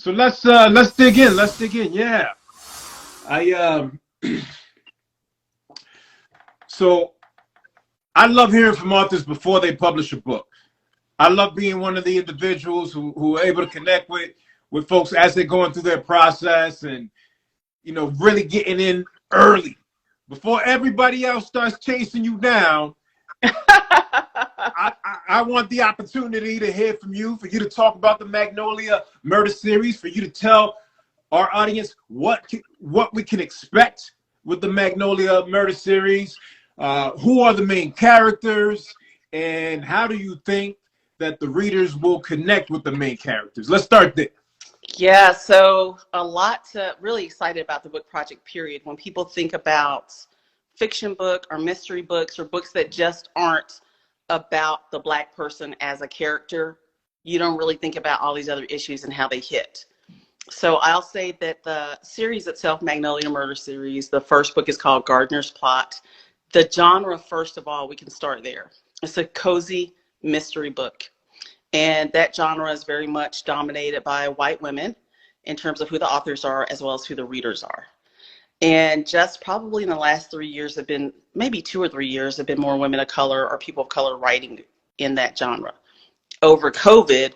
So let's dig in. Let's dig in. Yeah. I so I love hearing from authors before they publish a book. I love being one of the individuals who are able to connect with folks as they're going through their process, and really getting in early before everybody else starts chasing you down. I want the opportunity to hear from you, for you to talk about the Magnolia Murder Series, for you to tell our audience what we can expect with the Magnolia Murder Series. Who are the main characters, and how do you think that the readers will connect with the main characters? Let's start there. Yeah, so really excited about the book project, period. When people think about fiction book or mystery books or books that just aren't about the Black person as a character, you don't really think about all these other issues and how they hit. So I'll say that the series itself, Magnolia Murder Series, the first book is called Gardner's Plot. The genre, first of all, we can start there. It's a cozy mystery book. And that genre is very much dominated by white women in terms of who the authors are, as well as who the readers are. And just probably in the last 3 years have been, maybe 2 or 3 years, have been more women of color or people of color writing in that genre. Over COVID,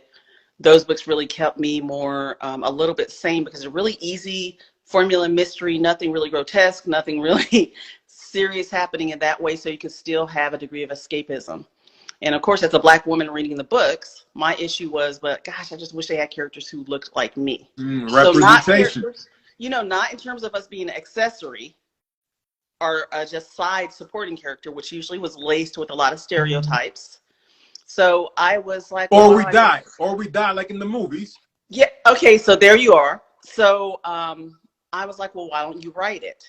those books really kept me more a little bit sane, because they're really easy formula mystery, nothing really grotesque, nothing really serious happening in that way, so you can still have a degree of escapism. And of course, as a Black woman reading the books, my issue was, but gosh, I just wish they had characters who looked like me. Representation. So not in terms of us being an accessory or just side supporting character, which usually was laced with a lot of stereotypes. So I was like, or we die like in the movies. Yeah. Okay. So there you are. So I was like, well, why don't you write it?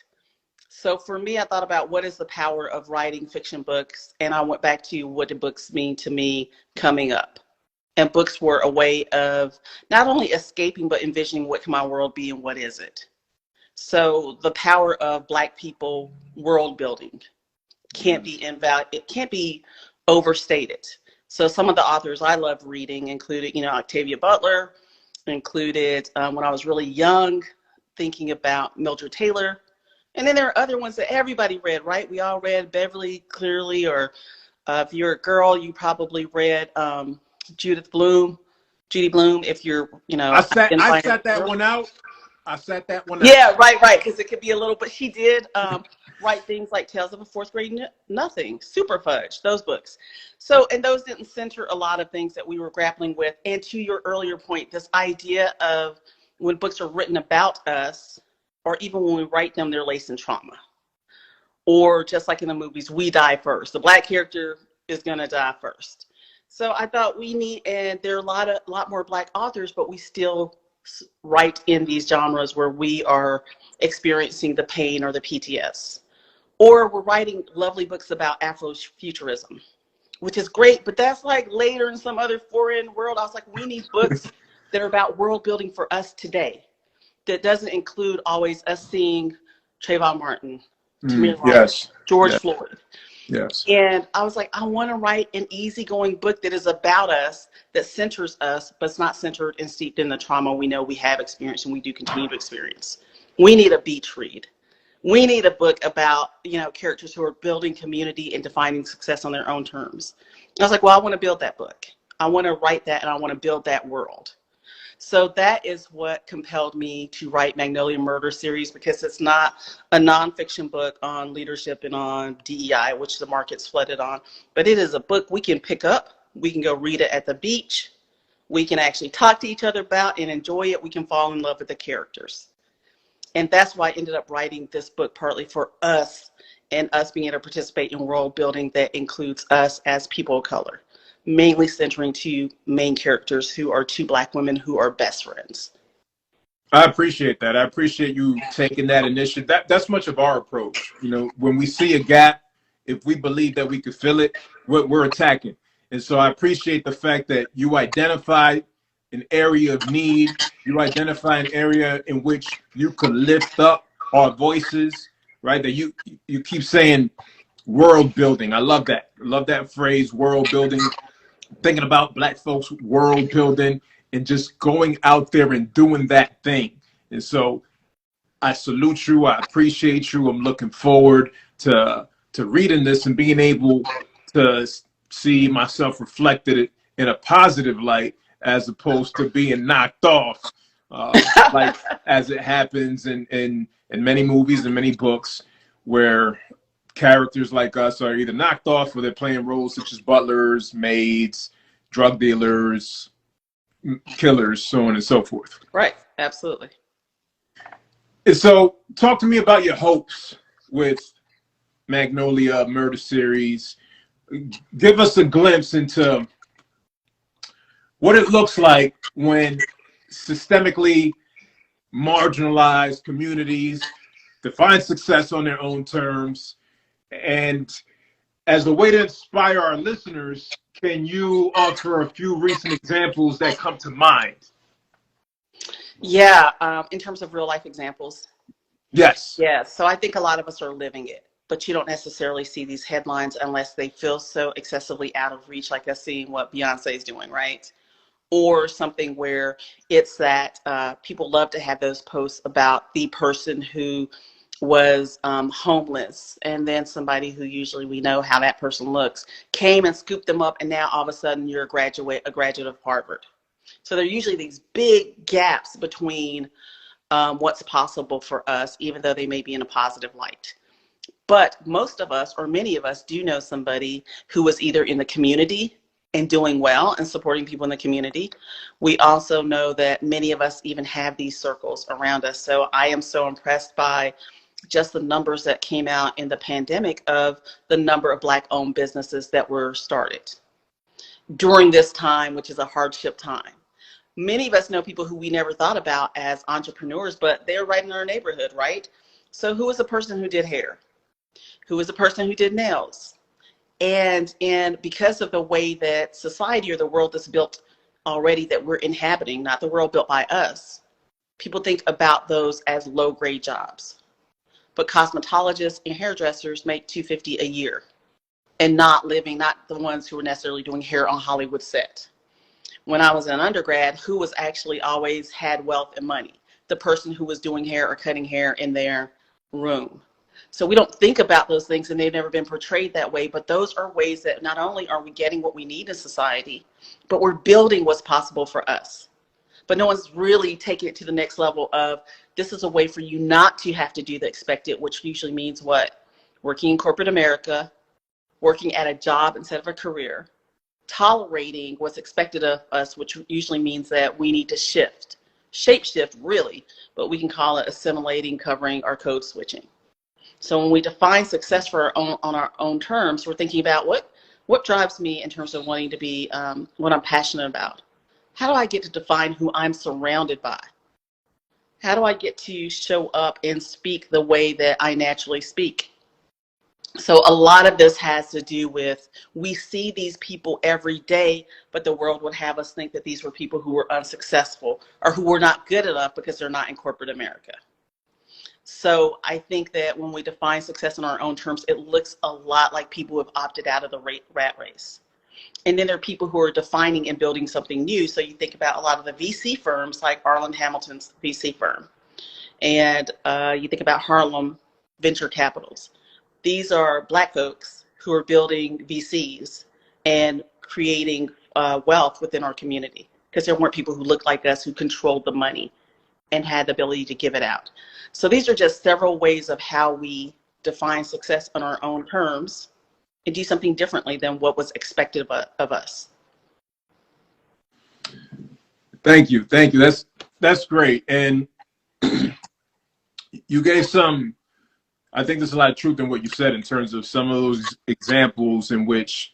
So for me, I thought about what is the power of writing fiction books, and I went back to what did books mean to me coming up. And books were a way of not only escaping, but envisioning what can my world be and what is it. So the power of Black people world building can't be overstated. So some of the authors I loved reading included, Octavia Butler, included when I was really young, thinking about Mildred Taylor. And then there are other ones that everybody read, right? We all read Beverly, clearly, or if you're a girl, you probably read Judith Bloom, Judy Bloom. If you're, I sat that one out. Yeah, right, because it could be a little, but she did write things like Tales of a Fourth Grade Nothing, Super Fudge, those books. So, and those didn't center a lot of things that we were grappling with. And to your earlier point, this idea of when books are written about us, or even when we write them, they're laced in trauma. Or just like in the movies, we die first. The Black character is going to die first. So I thought and there are a lot more Black authors, but we still write in these genres where we are experiencing the pain or the PTS. Or we're writing lovely books about Afrofuturism, which is great, but that's like later in some other foreign world. I was like, we need books that are about world building for us today. That doesn't include always us seeing Trayvon Martin, Tamir Rice, George Floyd. Yes. And I was like, I want to write an easygoing book that is about us, that centers us, but it's not centered and steeped in the trauma we know we have experienced and we do continue to experience. We need a beach read. We need a book about, characters who are building community and defining success on their own terms. I was like, well, I want to build that book. I want to write that, and I want to build that world. So that is what compelled me to write Magnolia Murder Series, because it's not a nonfiction book on leadership and on DEI, which the market's flooded on, but it is a book we can pick up. We can go read it at the beach. We can actually talk to each other about and enjoy it. We can fall in love with the characters. And that's why I ended up writing this book, partly for us and us being able to participate in world building that includes us as people of color. Mainly centering two main characters who are two Black women who are best friends. I appreciate that. I appreciate you taking that initiative. That's much of our approach. When we see a gap, if we believe that we could fill it, we're attacking. And so I appreciate the fact that you identify an area of need. You identify an area in which you could lift up our voices, right? That you keep saying world building. I love that. I love that phrase, world building. Thinking about Black folks world building and just going out there and doing that thing. And so I salute you. I appreciate you. I'm looking forward to reading this and being able to see myself reflected in a positive light, as opposed to being knocked off, like as it happens in many movies and many books, where characters like us are either knocked off or they're playing roles such as butlers, maids, drug dealers, killers, so on and so forth. Right. Absolutely. And so talk to me about your hopes with Magnolia Murder Series. Give us a glimpse into what it looks like when systemically marginalized communities define success on their own terms. And as a way to inspire our listeners, can you offer a few recent examples that come to mind? Yeah, in terms of real life examples. Yes. Yeah, so I think a lot of us are living it, but you don't necessarily see these headlines unless they feel so excessively out of reach, like us seeing what Beyonce is doing, right? Or something where it's that people love to have those posts about the person who was homeless, and then somebody who usually we know how that person looks came and scooped them up, and now all of a sudden you're a graduate of Harvard. So there are usually these big gaps between what's possible for us, even though they may be in a positive light. But most of us, or many of us, do know somebody who was either in the community and doing well and supporting people in the community. We also know that many of us even have these circles around us. So I am so impressed by just the numbers that came out in the pandemic of the number of Black-owned businesses that were started during this time, which is a hardship time. Many of us know people who we never thought about as entrepreneurs, but they're right in our neighborhood, right? So who was the person who did hair? Who was the person who did nails? And because of the way that society or the world is built already that we're inhabiting, not the world built by us, people think about those as low-grade jobs. But cosmetologists and hairdressers make $250 a year, and not the ones who were necessarily doing hair on Hollywood set. When I was an undergrad, who was actually always had wealth and money? The person who was doing hair or cutting hair in their room. So we don't think about those things, and they've never been portrayed that way. But those are ways that not only are we getting what we need in society, but we're building what's possible for us. But no one's really taking it to the next level of, this is a way for you not to have to do the expected, which usually means what? Working in corporate America, working at a job instead of a career, tolerating what's expected of us, which usually means that we need to shape shift really, but we can call it assimilating, covering, or code switching. So when we define success for on our own terms, we're thinking about what drives me in terms of wanting to be what I'm passionate about. How do I get to define who I'm surrounded by? How do I get to show up and speak the way that I naturally speak? So a lot of this has to do with, we see these people every day, but the world would have us think that these were people who were unsuccessful or who were not good enough because they're not in corporate America. So I think that when we define success in our own terms, it looks a lot like people who have opted out of the rat race. And then there are people who are defining and building something new. So you think about a lot of the VC firms, like Arlen Hamilton's VC firm. And you think about Harlem Venture Capitals. These are Black folks who are building VCs and creating wealth within our community, because there weren't people who looked like us who controlled the money and had the ability to give it out. So these are just several ways of how we define success on our own terms and do something differently than what was expected of us. Thank you. Thank you. That's great. And you gave some, I think there's a lot of truth in what you said in terms of some of those examples in which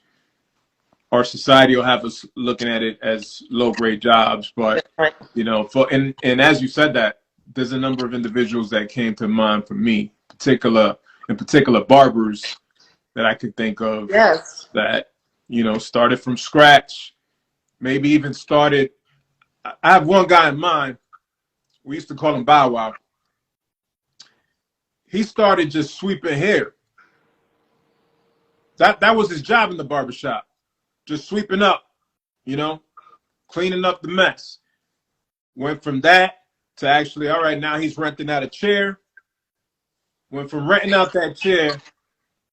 our society will have us looking at it as low-grade jobs. But, right. You know, and as you said that, there's a number of individuals that came to mind for me, in particular barbers that I could think of. Yes. That, you know, started from scratch, maybe even started. I have one guy in mind. We used to call him Bow Wow. He started just sweeping hair. That was his job in the barbershop, just sweeping up, you know, cleaning up the mess. Went from that to actually, all right, now he's renting out a chair. Went from renting out that chair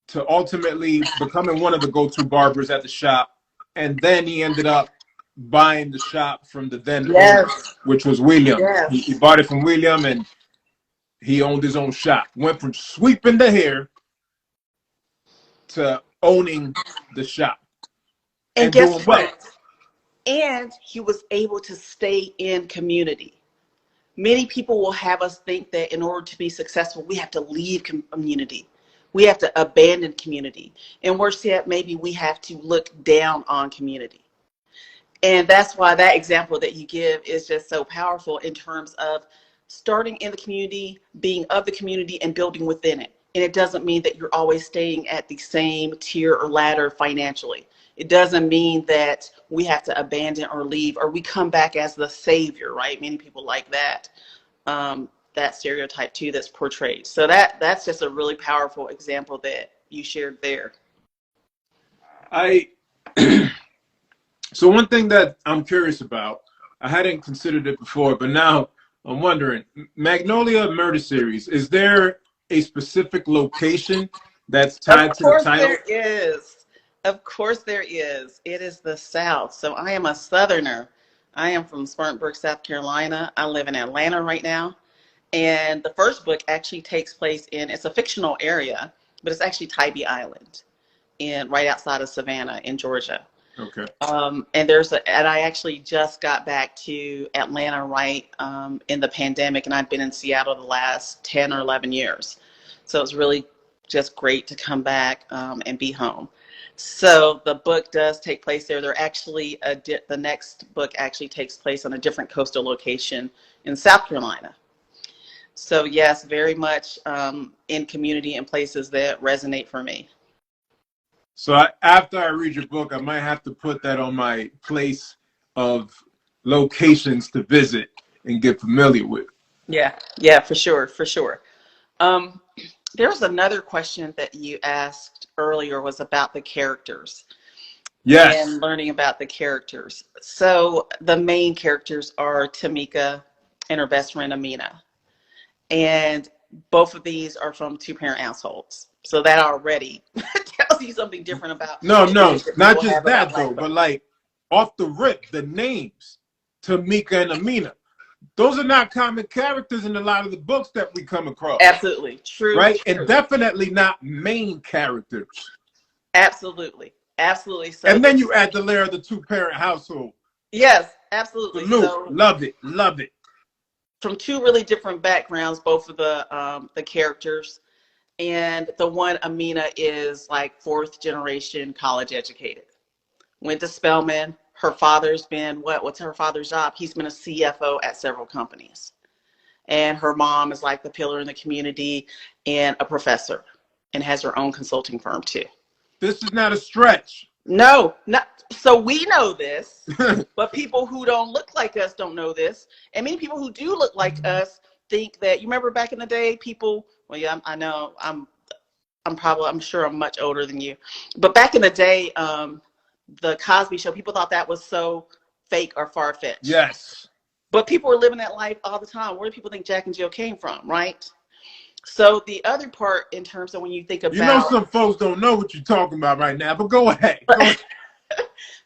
to ultimately becoming one of the go-to barbers at the shop. And then he ended up buying the shop from the then owner, which was William. Yes. He bought it from William, and he owned his own shop. Went from sweeping the hair to owning the shop. And guess what? And he was able to stay in community. Many people will have us think that in order to be successful, we have to leave community. We have to abandon community. And worse yet, maybe we have to look down on community. And that's why that example that you give is just so powerful in terms of starting in the community, being of the community, and building within it. And it doesn't mean that you're always staying at the same tier or ladder financially. It doesn't mean that we have to abandon or leave, or we come back as the savior, right? Many people like that, that stereotype too that's portrayed. So that's just a really powerful example that you shared there. So one thing that I'm curious about, I hadn't considered it before, but now I'm wondering, Magnolia Murder Series, is there a specific location that's tied to the title? Of course there is. Of course there is. It is the South. So I am a Southerner. I am from Spartanburg, South Carolina. I live in Atlanta right now. And the first book actually takes place it's a fictional area, but it's actually Tybee Island, right outside of Savannah in Georgia. Okay. And I actually just got back to Atlanta in the pandemic, and I've been in Seattle the last 10 or 11 years. So it's really just great to come back and be home. So the book does take place there. They're actually the next book actually takes place on a different coastal location in South Carolina. So yes, very much in community and places that resonate for me. So after I read your book, I might have to put that on my place of locations to visit and get familiar with. Yeah, for sure. There was another question that you asked earlier was about the characters. Yes. And learning about the characters. So the main characters are Tamika and her best friend Amina. And both of these are from two-parent households. So that already tells you something different about. No, not just that though, but like off the rip, the names, Tamika and Amina. Those are not common characters in a lot of the books that we come across. Absolutely. True. Right? True. And definitely not main characters. Absolutely. So and then you add the layer of the two-parent household. Yes, absolutely. So, love it. From two really different backgrounds, both of the characters. And the one, Amina, is like fourth generation college educated. Went to Spelman. Her father's been, what's her father's job? He's been a CFO at several companies. And her mom is like the pillar in the community and a professor and has her own consulting firm too. This is not a stretch. No, not so we know this, but people who don't look like us don't know this. And many people who do look like us think that, you remember back in the day, people, well, yeah, I know I'm sure I'm much older than you, but back in the day, the Cosby Show, people thought that was so fake or far-fetched. Yes. But people were living that life all the time. Where do people think Jack and Jill came from, right? So the other part in terms of when you think about... You know some folks don't know what you're talking about right now, but go ahead.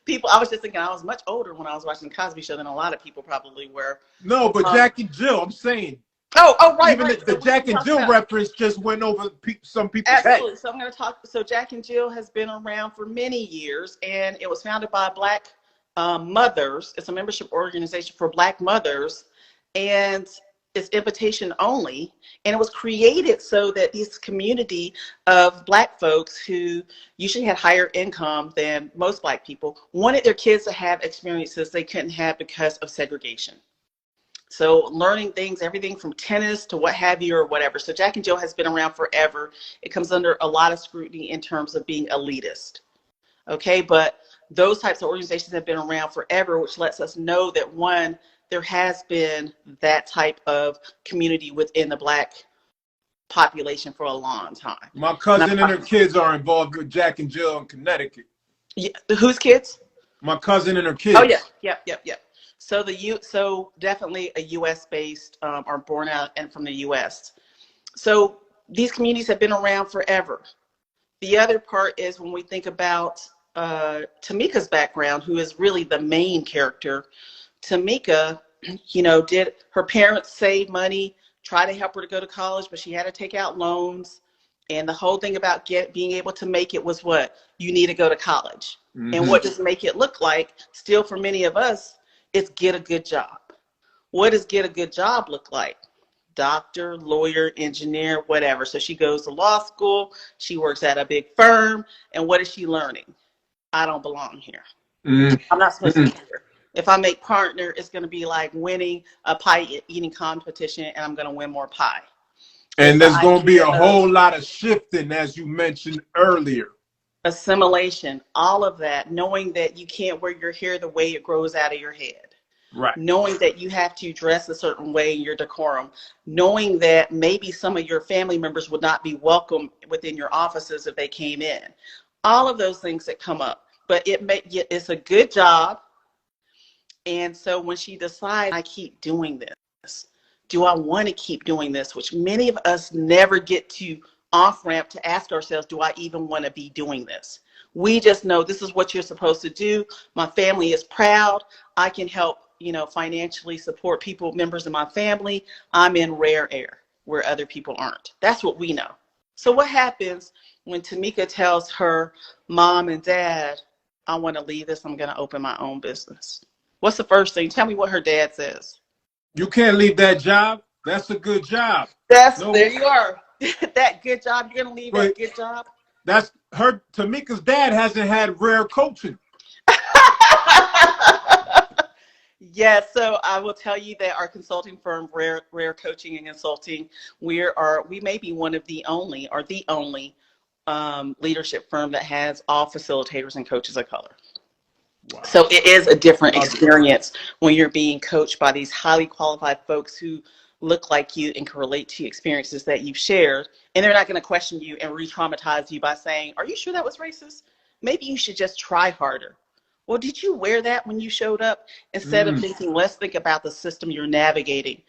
People, I was just thinking I was much older when I was watching the Cosby Show than a lot of people probably were. No, but Jack and Jill, I'm saying. Oh, right. Even the Jack and Jill reference just went over some people's heads. Absolutely. So I'm going to talk. So Jack and Jill has been around for many years, and it was founded by Black mothers. It's a membership organization for Black mothers, and it's invitation only. And it was created so that this community of Black folks who usually had higher income than most Black people wanted their kids to have experiences they couldn't have because of segregation. So learning things, everything from tennis to what have you or whatever. So Jack and Jill has been around forever. It comes under a lot of scrutiny in terms of being elitist. Okay, but those types of organizations have been around forever, which lets us know that one, there has been that type of community within the Black population for a long time. My cousin and her kids are involved with Jack and Jill in Connecticut. Yeah, whose kids? My cousin and her kids. Oh, yeah. So definitely a U.S. based or born out and from the U.S. So these communities have been around forever. The other part is when we think about Tamika's background, who is really the main character. Tamika, did her parents save money, try to help her to go to college, but she had to take out loans. And the whole thing about being able to make it was what? You need to go to college. Mm-hmm. And what does make it look like? Still, for many of us, it's get a good job. What does get a good job look like? Doctor, lawyer, engineer, whatever. So she goes to law school. She works at a big firm. And what is she learning? I don't belong here. Mm-hmm. I'm not supposed to be here. If I make partner, it's going to be like winning a pie eating competition, and I'm going to win more pie. And there's going to be a whole lot of shifting, as you mentioned earlier. Assimilation, all of that, knowing that you can't wear your hair the way it grows out of your head. Right. Knowing that you have to dress a certain way in your decorum. Knowing that maybe some of your family members would not be welcome within your offices if they came in. All of those things that come up. But it's a good job. And so when she decides, I keep doing this, do I want to keep doing this? Which many of us never get to off ramp to ask ourselves, do I even want to be doing this? We just know this is what you're supposed to do. My family is proud. I can help, financially support members of my family. I'm in rare air where other people aren't. That's what we know. So what happens when Tamika tells her mom and dad, I want to leave this, I'm going to open my own business? What's the first thing? Tell me what her dad says. You can't leave that job. That's a good job. There you are. That good job. You're going to leave that good job? That's her. Tamika's dad hasn't had rare coaching. Yes. So I will tell you that our consulting firm, Rare Coaching and Consulting, we may be one of the only or the only leadership firm that has all facilitators and coaches of color. Wow. So it is a different experience when you're being coached by these highly qualified folks who look like you and can relate to experiences that you've shared. And they're not going to question you and re-traumatize you by saying, are you sure that was racist? Maybe you should just try harder. Well, did you wear that when you showed up? Instead of thinking, let's think about the system you're navigating.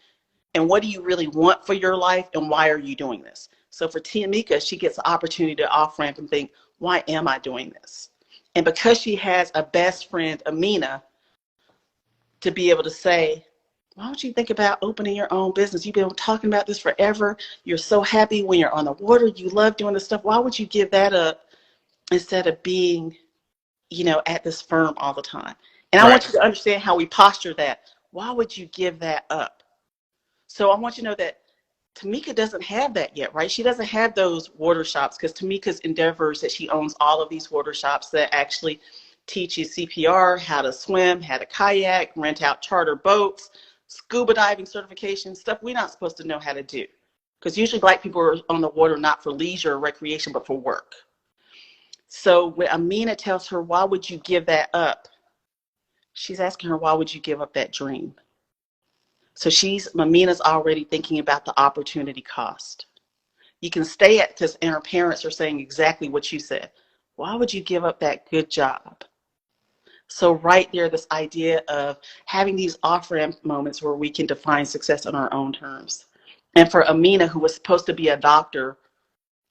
And what do you really want for your life? And why are you doing this? So for Tamika, she gets the opportunity to off-ramp and think, why am I doing this? And because she has a best friend, Amina, to be able to say, why don't you think about opening your own business? You've been talking about this forever. You're so happy when you're on the water. You love doing this stuff. Why would you give that up instead of being, at this firm all the time? And I want you to understand how we posture that. Why would you give that up? So I want you to know that Tamika doesn't have that yet, right? She doesn't have those water shops because Tamika's endeavors that she owns all of these water shops that actually teach you CPR, how to swim, how to kayak, rent out charter boats, scuba diving certification, stuff we're not supposed to know how to do. Because usually Black people are on the water not for leisure or recreation, but for work. So when Amina tells her, why would you give that up? She's asking her, why would you give up that dream? So Amina's already thinking about the opportunity cost. You can stay and her parents are saying exactly what you said. Why would you give up that good job? So right there, this idea of having these off-ramp moments where we can define success on our own terms. And for Amina, who was supposed to be a doctor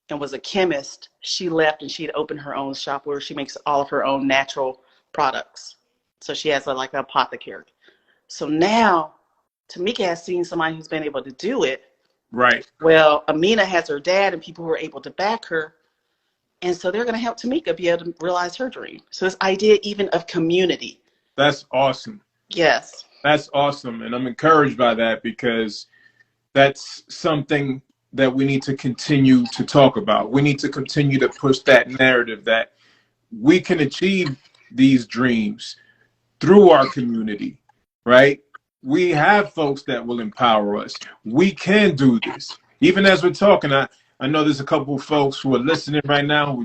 and was a chemist, she left and she'd opened her own shop where she makes all of her own natural products. So she has like an apothecary. So now Tamika has seen somebody who's been able to do it. Right. Well, Amina has her dad and people who are able to back her. And so they're going to help Tamika be able to realize her dream. So this idea even of community. That's awesome. Yes. That's awesome. And I'm encouraged by that because that's something that we need to continue to talk about. We need to continue to push that narrative that we can achieve these dreams through our community, right? We have folks that will empower us. We can do this. Even as we're talking, I know there's a couple of folks who are listening right now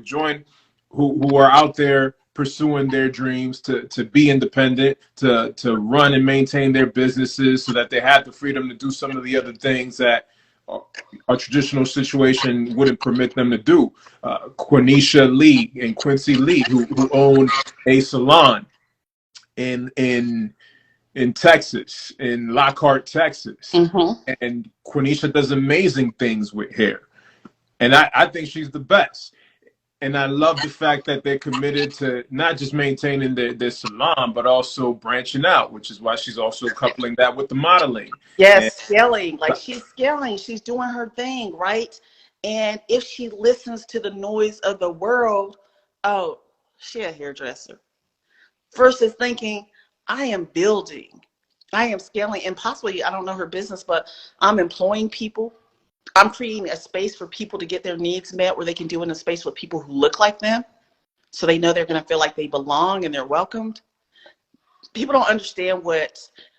who are out there pursuing their dreams to be independent, to run and maintain their businesses so that they have the freedom to do some of the other things that a traditional situation wouldn't permit them to do. Quenisha Lee and Quincy Lee, who own a salon in in Texas, in Lockhart, Texas. Mm-hmm. And Quenisha does amazing things with hair. And I think she's the best. And I love the fact that they're committed to not just maintaining their salon, but also branching out, which is why she's also coupling that with the modeling. And Yes, scaling. Like she's scaling. She's doing her thing, right? And if she listens to the noise of the world, oh, she a hairdresser. Versus thinking, I am building, I am scaling, and possibly, I don't know her business, but I'm employing people. I'm creating a space for people to get their needs met where they can do it in a space with people who look like them. So they know they're going to feel like they belong and they're welcomed. People don't understand what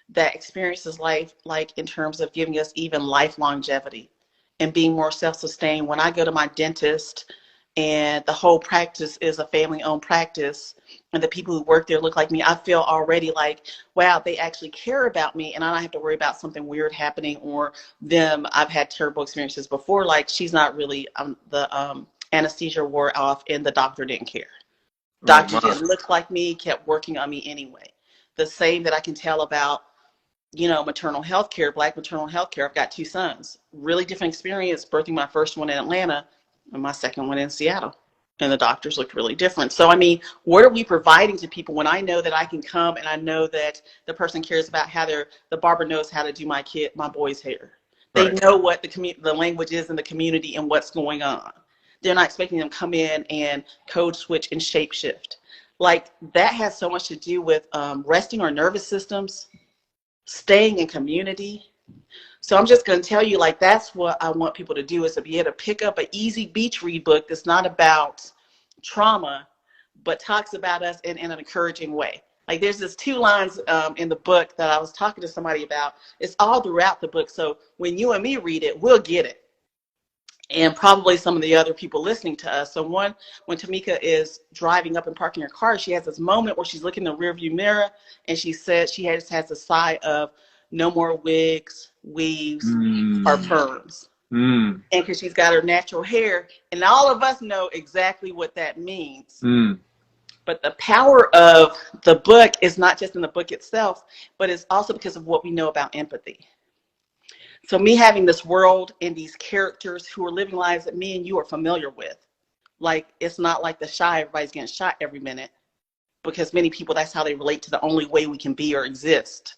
that experience is like in terms of giving us even life longevity and being more self-sustained. When I go to my dentist and the whole practice is a family-owned practice and the people who work there look like me, I feel already like, wow, they actually care about me and I don't have to worry about something weird happening or them. I've had terrible experiences before, like she's not really, the anesthesia wore off and the doctor didn't care. Doctor didn't look like me, kept working on me anyway. The same that I can tell about, maternal health care, Black maternal health care. I've got 2 sons. Really different experience birthing my first one in Atlanta and my second one in Seattle. And the doctors looked really different. So, I mean, what are we providing to people when I know that I can come and I know that the person cares about how the barber knows how to do my boy's hair. They know what the language is in the community and what's going on. They're not expecting them to come in and code switch and shape shift. Like that has so much to do with resting our nervous systems, staying in community. So I'm just going to tell you, like, that's what I want people to do, is to be able to pick up an easy beach read book that's not about trauma, but talks about us in an encouraging way. Like there's this 2 lines in the book that I was talking to somebody about. It's all throughout the book. So when you and me read it, we'll get it. And probably some of the other people listening to us. So when Tamika is driving up and parking her car, she has this moment where she's looking in the rearview mirror and she says she has a sigh of no more wigs, weaves, or perms. And because she's got her natural hair, and all of us know exactly what that means. But the power of the book is not just in the book itself, but it's also because of what we know about empathy. So me having this world and these characters who are living lives that me and you are familiar with, like it's not like The Chi, everybody's getting shot every minute, because many people, that's how they relate to the only way we can be or exist.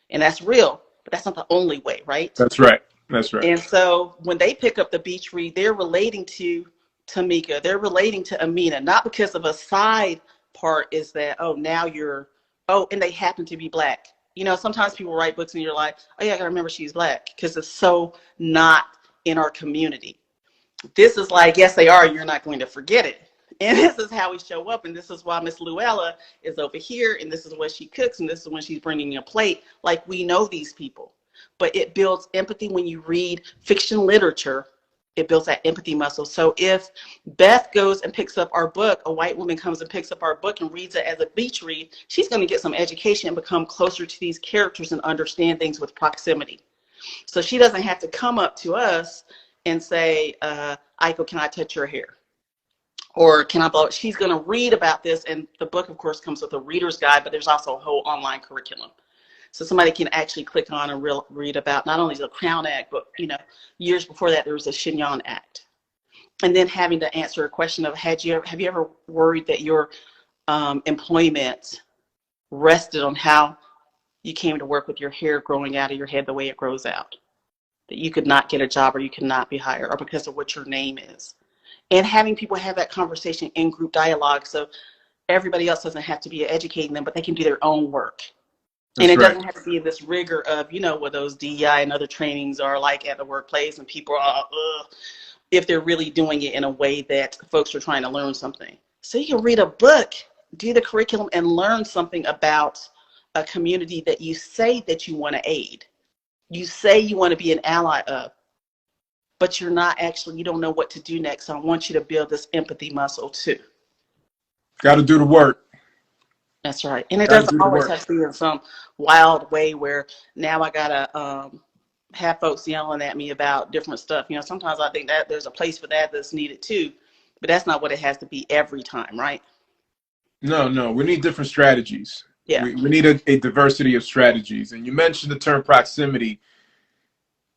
And that's real, but that's not the only way, right? That's right. That's right. And so when they pick up the beach read, they're relating to Tamika, they're relating to Amina, not because of a side part is that, and they happen to be Black. Sometimes people write books and you're like, oh yeah, I gotta remember she's Black, because it's so not in our community. This is like, yes, they are, you're not going to forget it. And this is how we show up. And this is why Miss Luella is over here. And this is what she cooks. And this is when she's bringing you a plate. Like, we know these people. But it builds empathy when you read fiction literature. It builds that empathy muscle. So if Beth goes and picks up our book, a white woman comes and picks up our book and reads it as a beach read, she's going to get some education and become closer to these characters and understand things with proximity. So she doesn't have to come up to us and say, Aiko, can I touch your hair? Or can I blow it? She's going to read about this. And the book, of course, comes with a reader's guide, but there's also a whole online curriculum. So somebody can actually click on and read about not only the Crown Act, but, years before that, there was a Chignon Act. And then having to answer a question of, have you ever worried that your employment rested on how you came to work with your hair growing out of your head the way it grows out? That you could not get a job or you could not be hired, or because of what your name is. And having people have that conversation in group dialogue, so everybody else doesn't have to be educating them, but they can do their own work. And it doesn't have to be this rigor of, what those DEI and other trainings are like at the workplace, and people are, if they're really doing it in a way that folks are trying to learn something. So you can read a book, do the curriculum, and learn something about a community that you say that you want to aid. You say you want to be an ally of, but you're not actually, you don't know what to do next. So I want you to build this empathy muscle too. Got to do the work. That's right. And it doesn't always have to be in some wild way where now I got to have folks yelling at me about different stuff. Sometimes I think that there's a place for that that's needed too, but that's not what it has to be every time, right? No, we need different strategies. Yeah. We need a diversity of strategies. And you mentioned the term proximity.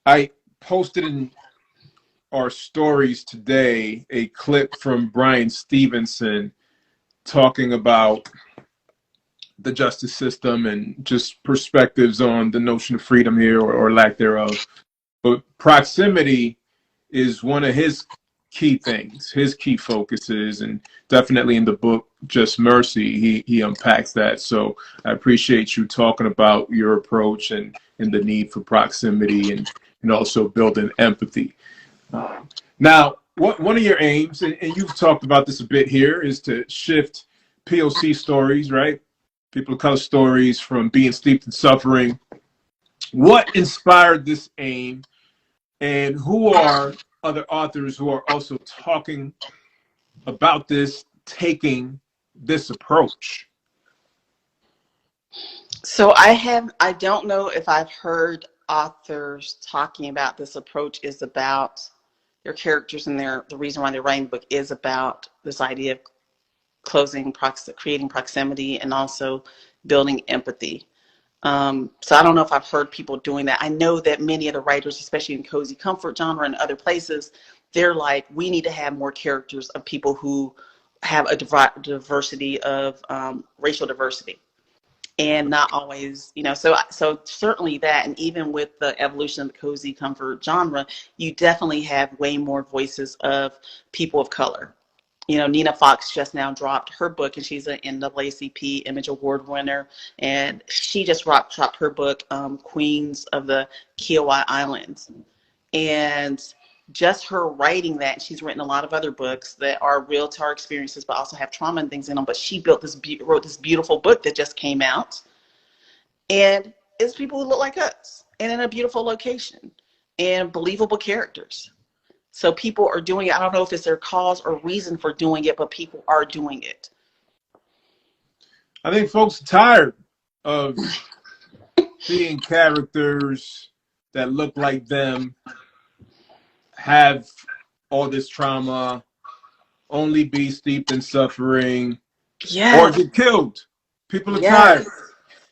I posted in our stories today a clip from Brian Stevenson talking about the justice system and just perspectives on the notion of freedom here, or lack thereof. But proximity is one of his key things, his key focuses, and definitely in the book Just Mercy, he unpacks that. So I appreciate you talking about your approach and the need for proximity, and also building empathy. Now, one of your aims, and you've talked about this a bit here, is to shift POC stories, right? People of color stories from being steeped in suffering. What inspired this aim, and who are other authors who are also talking about this, taking this approach? So I don't know if I've heard authors talking about this approach is about their characters, and the reason why they're writing the book is about this idea of creating proximity and also building empathy. So I don't know if I've heard people doing that. I know that many of the writers, especially in cozy comfort genre and other places, they're like, we need to have more characters of people who have a diversity of racial diversity, and not always, so certainly that. And even with the evolution of the cozy comfort genre, you definitely have way more voices of people of color. Nina Fox just now dropped her book, and she's an NAACP Image Award winner, and she just dropped her book, Queens of the Kiowa Islands. And just her writing that, she's written a lot of other books that are real to our experiences, but also have trauma and things in them. But she wrote this beautiful book that just came out, and it's people who look like us, and in a beautiful location, and believable characters. So people are doing it. I don't know if it's their cause or reason for doing it, but people are doing it. I think folks are tired of seeing characters that look like them, have all this trauma, only be steeped in suffering, or get killed. People are tired.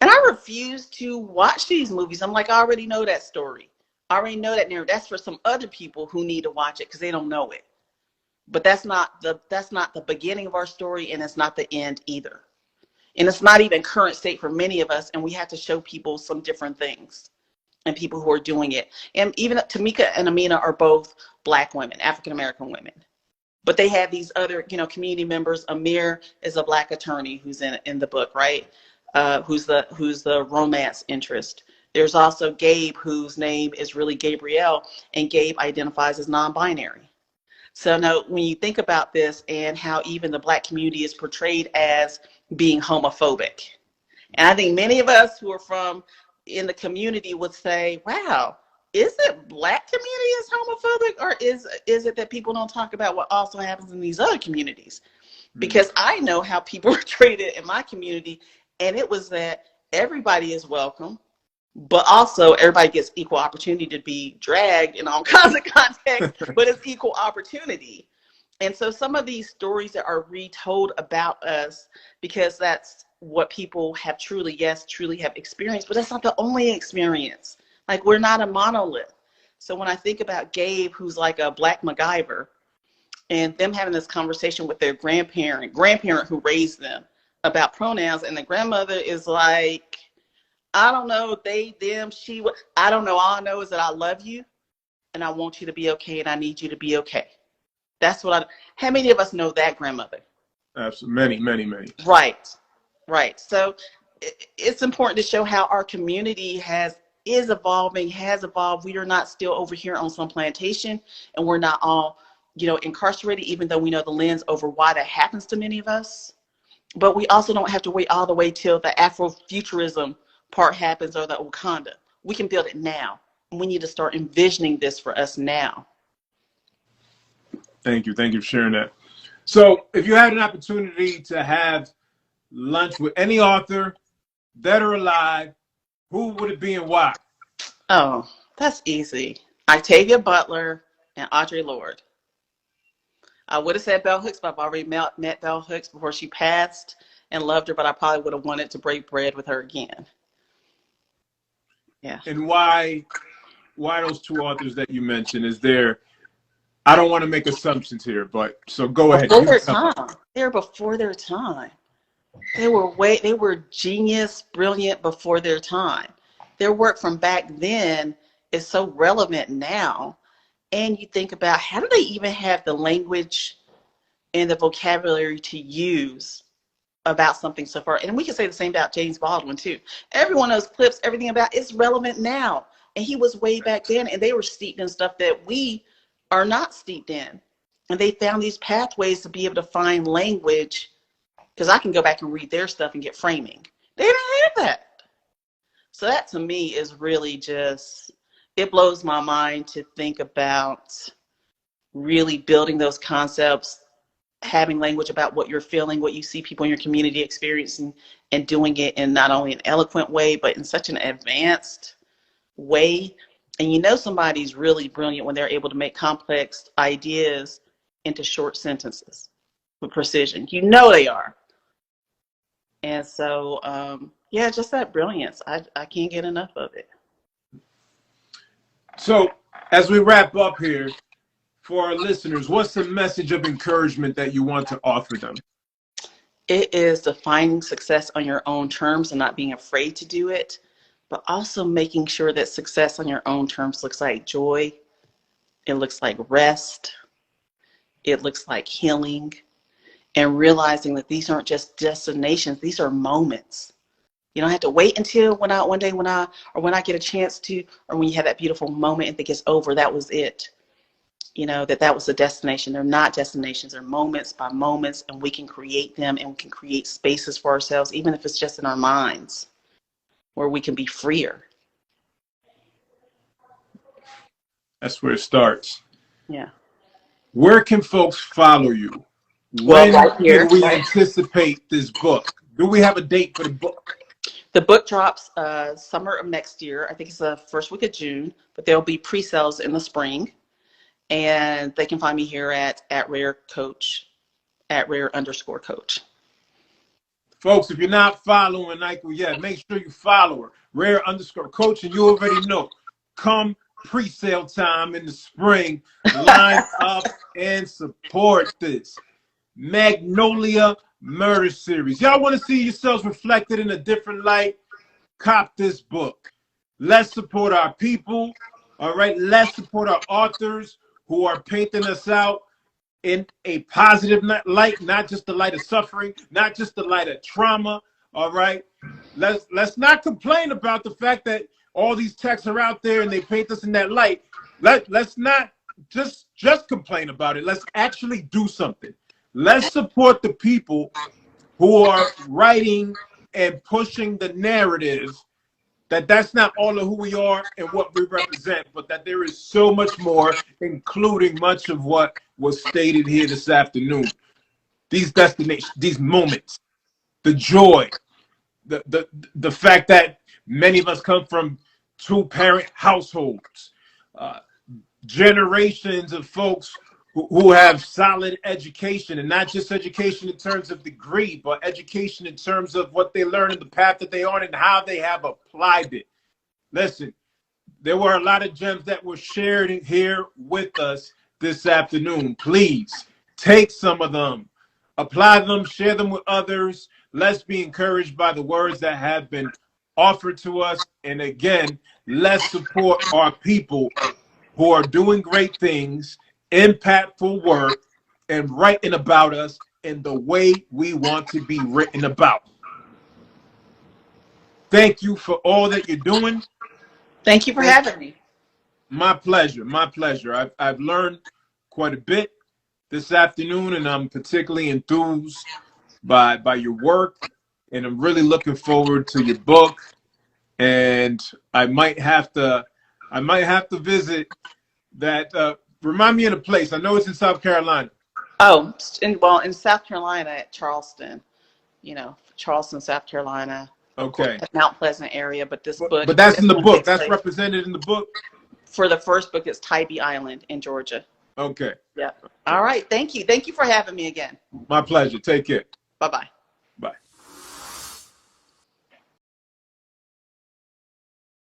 And I refuse to watch these movies. I'm like, I already know that story. I already know that narrative. That's for some other people who need to watch it because they don't know it. But that's not the beginning of our story, and it's not the end either. And it's not even current state for many of us, and we have to show people some different things and people who are doing it. And even Tamika and Amina are both Black women, African American women. But they have these other, community members. Amir is a Black attorney who's in the book, right? Who's the romance interest. There's also Gabe, whose name is really Gabrielle, and Gabe identifies as non-binary. So now when you think about this and how even the Black community is portrayed as being homophobic, and I think many of us who are from in the community would say, wow, is it Black community is homophobic, or is it that people don't talk about what also happens in these other communities? Because I know how people were treated in my community, and it was that everybody is welcome, but also everybody gets equal opportunity to be dragged in all kinds of contexts, but it's equal opportunity. And so some of these stories that are retold about us, because that's what people have truly have experienced, but that's not the only experience. Like, we're not a monolith. So when I think about Gabe, who's like a Black MacGyver, and them having this conversation with their grandparent who raised them about pronouns, and the grandmother is like, I don't know, they, them, she, I don't know. All I know is that I love you, and I want you to be okay, and I need you to be okay. That's how many of us know that grandmother? Absolutely, many. Right. So it's important to show how our community has evolved. We are not still over here on some plantation, and we're not all, incarcerated, even though we know the lens over why that happens to many of us. But we also don't have to wait all the way till the Afrofuturism part happens, or the Wakanda. We can build it now. We need to start envisioning this for us now. Thank you for sharing that. So if you had an opportunity to have lunch with any author, dead or alive, who would it be and why? Oh, that's easy. Octavia Butler and Audre Lorde. I would have said Bell Hooks, but I've already met Bell Hooks before she passed. and loved her, but I probably would have wanted to break bread with her again. Yeah. And why those two authors that you mentioned? Is there, I don't want to make assumptions here, but so go ahead. Before their time. They were before their time. They were genius, brilliant before their time. Their work from back then is so relevant now. And you think about, how do they even have the language and the vocabulary to use about something so far? And we can say the same about James Baldwin too. Every one of those clips, everything about it's relevant now. And he was way back then, and they were steeped in stuff that we are not steeped in. And they found these pathways to be able to find language, because I can go back and read their stuff and get framing. They didn't have that. So that to me is really just, it blows my mind to think about really building those concepts, having language about what you're feeling, what you see people in your community experiencing, and doing it in not only an eloquent way, but in such an advanced way. And you know somebody's really brilliant when they're able to make complex ideas into short sentences with precision. You know they are. And so, yeah, just that brilliance. I can't get enough of it. So as we wrap up here, for our listeners, what's the message of encouragement that you want to offer them? It is defining success on your own terms and not being afraid to do it, but also making sure that success on your own terms looks like joy. It looks like rest. It looks like healing, and realizing that these aren't just destinations. These are moments. You don't have to wait until when I get a chance to, or when you have that beautiful moment and think it's over, that was it. You know, that was the destination. They're not destinations. They're moments by moments, and we can create them, and we can create spaces for ourselves, even if it's just in our minds, where we can be freer. That's where it starts. Yeah. Where can folks follow you? Well, when right here, can we anticipate this book? Do we have a date for the book? The book drops summer of next year. I think it's the first week of June, but there'll be pre-sales in the spring. And they can find me here at @rare_coach. Folks, if you're not following Aiko yet, make sure you follow her, @rare_coach, and you already know. Come pre-sale time in the spring, line up and support this Magnolia Murder Series. Y'all want to see yourselves reflected in a different light? Cop this book. Let's support our people. All right, let's support our authors who are painting us out in a positive light, not just the light of suffering, not just the light of trauma. All right, let's not complain about the fact that all these texts are out there and they paint us in that light. Let's not just complain about it. Let's actually do something. Let's support the people who are writing and pushing the narrative that that's not all of who we are and what we represent, but that there is so much more, including much of what was stated here this afternoon. These destinations, these moments, the joy, the fact that many of us come from two-parent households, generations of folks who have solid education, and not just education in terms of degree, but education in terms of what they learn and the path that they on and how they have applied it. Listen, there were a lot of gems that were shared here with us this afternoon. Please take some of them, apply them, share them with others. Let's be encouraged by the words that have been offered to us. And again, let's support our people who are doing great things, impactful work, and writing about us in the way we want to be written about. Thank you for all that you're doing. Thank you for having me. My pleasure. My pleasure. I've learned quite a bit this afternoon, and I'm particularly enthused by your work, and I'm really looking forward to your book. And I might have to visit that. Remind me of the place. I know it's in South Carolina. Oh, in South Carolina at Charleston, Charleston, South Carolina. Okay. Mount Pleasant area, but this book. But that's in the book. That's represented in the book. For the first book, it's Tybee Island in Georgia. Okay. Yeah. All right. Thank you. Thank you for having me again. My pleasure. Take care. Bye-bye.